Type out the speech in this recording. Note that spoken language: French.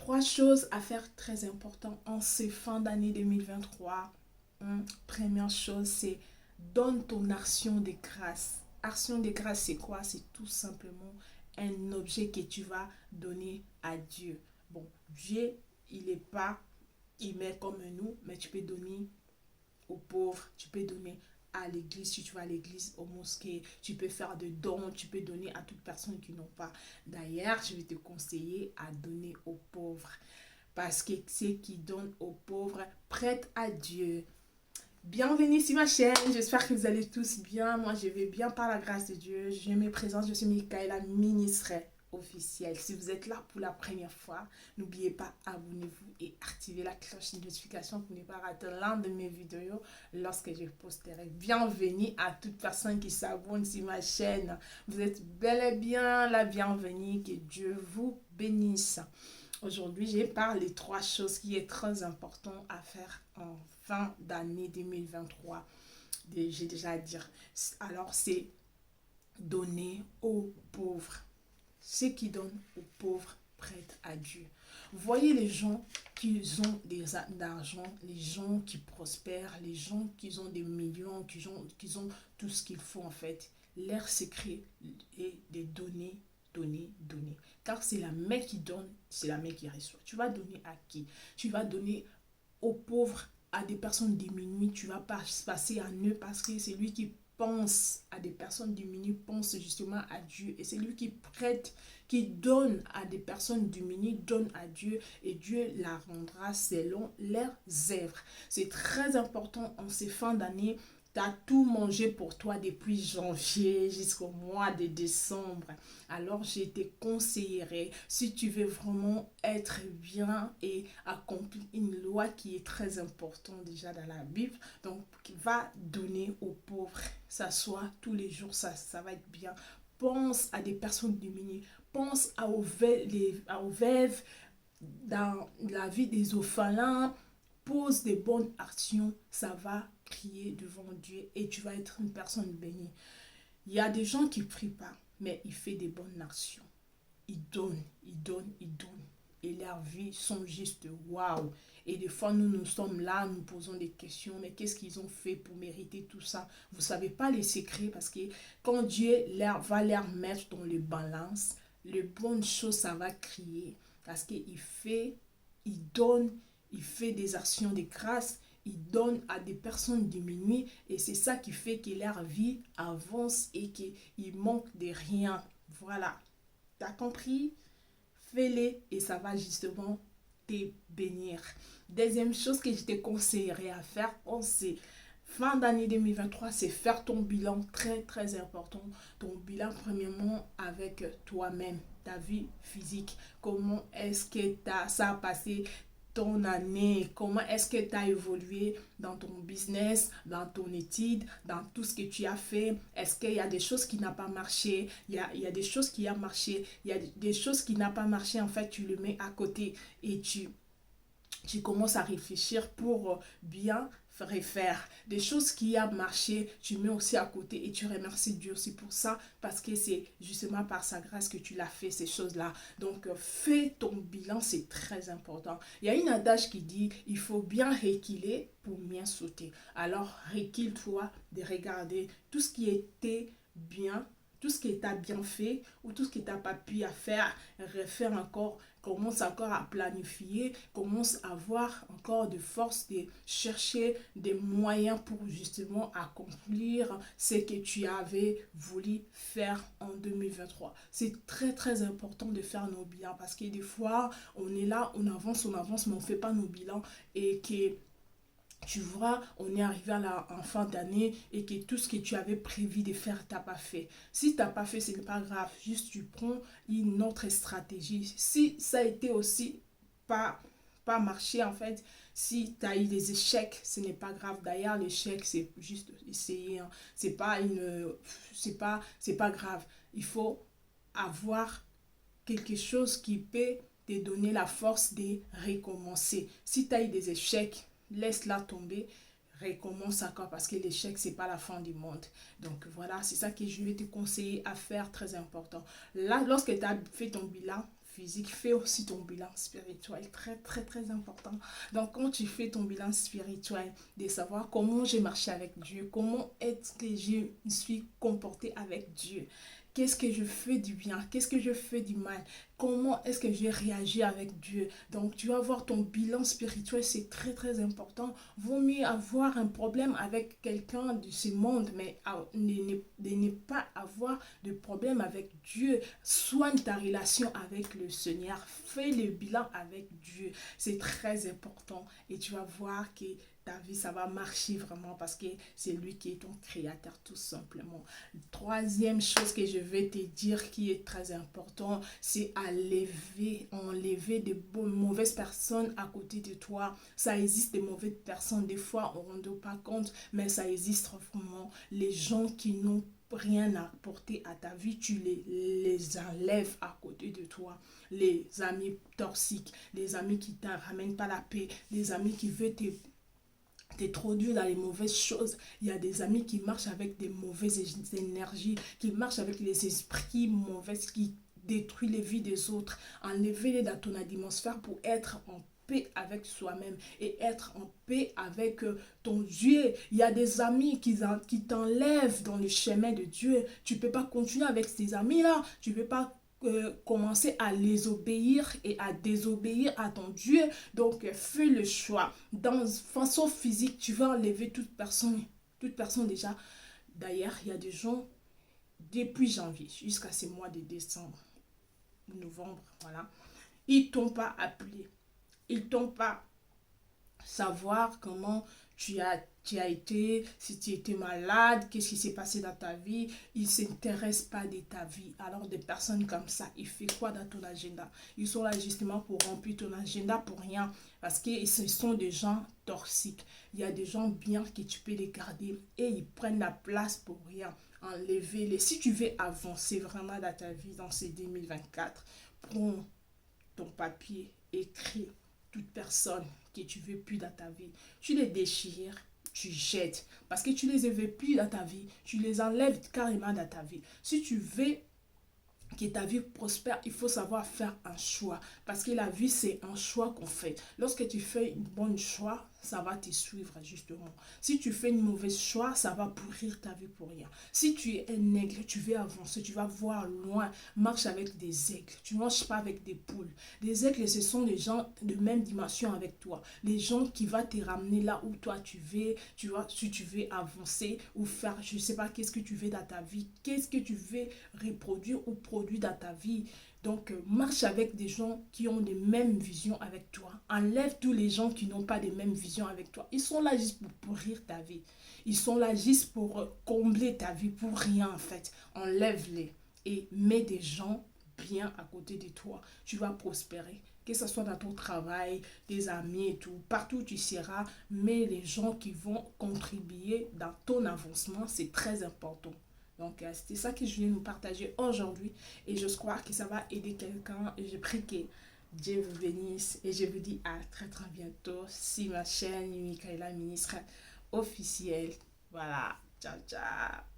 3 choses à faire très importantes en ces fins d'année 2023. Première chose, c'est donne ton action de grâce. Action de grâce, c'est quoi? C'est tout simplement un objet que tu vas donner à Dieu. Bon, Dieu, il n'est pas, il met comme nous, mais tu peux donner aux pauvres, tu peux donner à l'église, si tu vas à l'église, aux mosquées, tu peux faire des dons, tu peux donner à toutes personnes qui n'ont pas. D'ailleurs, je vais te conseiller à donner aux pauvres. Parce que ceux qui donnent aux pauvres prêtent à Dieu. Bienvenue sur ma chaîne, j'espère que vous allez tous bien. Moi, je vais bien par la grâce de Dieu. Je me présente, je suis Michaela, ministre officielle. Si vous êtes là pour la première fois, n'oubliez pas, abonnez-vous et activez la cloche de notification pour ne pas rater l'un de mes vidéos lorsque je posterai. Bienvenue à toute personne qui s'abonne sur ma chaîne. Vous êtes bel et bien la bienvenue, que Dieu vous bénisse. Aujourd'hui, je parle des 3 choses qui est très important à faire en fin d'année 2023. J'ai déjà à dire. Alors, c'est donner aux pauvres. Ceux qui donnent aux pauvres prêtent à Dieu. Vous voyez les gens qui ont des actes d'argent, les gens qui prospèrent, les gens qui ont des millions, qui ont tout ce qu'il faut en fait. Leur secret est de donner, donner, donner. Car c'est la main qui donne, c'est la main qui reçoit. Tu vas donner à qui? Tu vas donner aux pauvres, à des personnes diminuées. Tu vas pas passer à eux parce que c'est lui qui pense à des personnes diminuées, pense justement à Dieu. Et c'est lui qui prête, qui donne à des personnes diminuées, donne à Dieu. Et Dieu la rendra selon leurs œuvres. C'est très important en ces fins d'année. Tu as tout mangé pour toi depuis janvier jusqu'au mois de décembre. Alors, je te conseillerais, si tu veux vraiment être bien et accomplir une loi qui est très importante déjà dans la Bible, donc va donner aux pauvres. Ça soit tous les jours, ça va être bien. Pense à des personnes diminuées. Pense aux veuves dans la vie des orphelins. Pose des bonnes actions, ça va crier devant Dieu et tu vas être une personne bénie. Il y a des gens qui ne prient pas, mais ils font des bonnes actions. Ils donnent, ils donnent, ils donnent. Et leurs vies sont juste waouh. Et des fois, nous sommes là, nous posons des questions, mais qu'est-ce qu'ils ont fait pour mériter tout ça? Vous ne savez pas les secrets parce que quand Dieu va leur mettre dans les balances, les bonnes choses, ça va crier. Parce qu'il fait, il donne, il fait des actions de grâce, il donne à des personnes diminuées et c'est ça qui fait que leur vie avance et qu'il manque de rien. Voilà. T'as compris? Fais-les et ça va justement te bénir. Deuxième chose que je te conseillerais à faire, c'est fin d'année 2023, c'est faire ton bilan très très important. Ton bilan premièrement avec toi-même, ta vie physique. Comment est-ce que ça a passé ton année, comment est-ce que tu as évolué dans ton business, dans ton étude, dans tout ce que tu as fait. Est-ce qu'il y a des choses qui n'ont pas marché? Il y a des choses qui ont marché. Il y a des choses qui n'ont pas marché. En fait, tu le mets à côté et tu commences à réfléchir pour bien refaire des choses qui ont marché, tu mets aussi à côté et tu remercies Dieu aussi pour ça parce que c'est justement par sa grâce que tu l'as fait ces choses-là. Donc fais ton bilan, c'est très important. Il y a une adage qui dit il faut bien reculer pour bien sauter. Alors recule-toi de regarder tout ce qui était bien, tout ce qui t'a bien fait ou tout ce qui t'a pas pu à faire, refaire encore, commence encore à planifier, commence à avoir encore de force de chercher des moyens pour justement accomplir ce que tu avais voulu faire en 2023. C'est très très important de faire nos bilans parce que des fois on est là, on avance, mais on ne fait pas nos bilans et que tu vois, on est arrivé en fin d'année et que tout ce que tu avais prévu de faire, tu n'as pas fait. Si tu n'as pas fait, ce n'est pas grave. Juste, tu prends une autre stratégie. Si ça a été aussi pas marché, en fait, si tu as eu des échecs, ce n'est pas grave. D'ailleurs, l'échec, c'est juste essayer. Hein. C'est pas grave. Il faut avoir quelque chose qui peut te donner la force de recommencer. Si tu as eu des échecs, laisse-la tomber, recommence encore parce que l'échec, c'est pas la fin du monde. Donc voilà, c'est ça que je vais te conseiller à faire, très important. Là, lorsque tu as fait ton bilan, physique, fais aussi ton bilan spirituel, très très très important. Donc quand tu fais ton bilan spirituel, de savoir comment j'ai marché avec Dieu, comment est-ce que je me suis comporté avec Dieu, qu'est-ce que je fais du bien, qu'est-ce que je fais du mal, comment est-ce que j'ai réagi avec Dieu. Donc tu vas voir ton bilan spirituel, c'est très très important. Vaut mieux avoir un problème avec quelqu'un de ce monde, mais ne pas avoir de problème avec Dieu. Soigne ta relation avec le Seigneur, fais le bilan avec Dieu. C'est très important et tu vas voir que ta vie, ça va marcher vraiment parce que c'est lui qui est ton créateur tout simplement. Troisième chose que je vais te dire qui est très important, c'est enlever de mauvaises personnes à côté de toi. Ça existe des mauvaises personnes, des fois on ne rend pas compte, mais ça existe vraiment. Les gens qui n'ont rien à apporter à ta vie, tu les enlèves à côté de toi. Les amis toxiques, les amis qui ne ramènent pas la paix, les amis qui veulent t'introduire dans les mauvaises choses. Il y a des amis qui marchent avec des mauvaises énergies, qui marchent avec les esprits mauvais, qui détruisent les vies des autres. Enlevez-les dans ton atmosphère pour être en paix avec soi-même et être en paix avec ton Dieu. Il y a des amis qui t'enlèvent dans le chemin de Dieu. Tu ne peux pas continuer avec ces amis-là. Tu ne peux pas commencer à les obéir et à désobéir à ton Dieu. Donc fais le choix. Dans façon physique, tu vas enlever toute personne déjà. D'ailleurs, il y a des gens depuis janvier jusqu'à ce mois de décembre, novembre, voilà, ils t'ont pas appelé, ils t'ont pas savoir comment tu as été, si tu étais malade, qu'est-ce qui s'est passé dans ta vie. Ils ne s'intéressent pas de ta vie. Alors des personnes comme ça, ils font quoi dans ton agenda? Ils sont là justement pour remplir ton agenda pour rien. Parce que ce sont des gens toxiques. Il y a des gens bien que tu peux les garder et ils prennent la place pour rien. Enlevez-les. Si tu veux avancer vraiment dans ta vie dans ces 2024, prends ton papier, écris toute personne que tu veux plus dans ta vie. Tu les déchires, tu jettes. Parce que tu les veux plus dans ta vie. Tu les enlèves carrément dans ta vie. Si tu veux que ta vie prospère, il faut savoir faire un choix. Parce que la vie, c'est un choix qu'on fait. Lorsque tu fais une bonne choix, ça va te suivre justement. Si tu fais une mauvaise choix, ça va pourrir ta vie pour rien. Si tu es un aigle, tu veux avancer, tu vas voir loin. Marche avec des aigles. Tu ne marches pas avec des poules. Les aigles, ce sont les gens de même dimension avec toi. Les gens qui vont te ramener là où toi tu veux. Tu vois, si tu veux avancer ou faire, je ne sais pas, qu'est-ce que tu veux dans ta vie. Qu'est-ce que tu veux reproduire ou produire dans ta vie. Donc, marche avec des gens qui ont les mêmes visions avec toi. Enlève tous les gens qui n'ont pas les mêmes visions avec toi. Ils sont là juste pour pourrir ta vie. Ils sont là juste pour combler ta vie, pour rien en fait. Enlève-les et mets des gens bien à côté de toi. Tu vas prospérer. Que ce soit dans ton travail, tes amis et tout, partout où tu seras, mais les gens qui vont contribuer dans ton avancement, c'est très important. Donc, c'était ça que je voulais nous partager aujourd'hui. Et je crois que ça va aider quelqu'un. Et je prie que Dieu vous bénisse. Et je vous dis à très très bientôt sur ma chaîne Michaela Ministre officielle. Voilà. Ciao, ciao.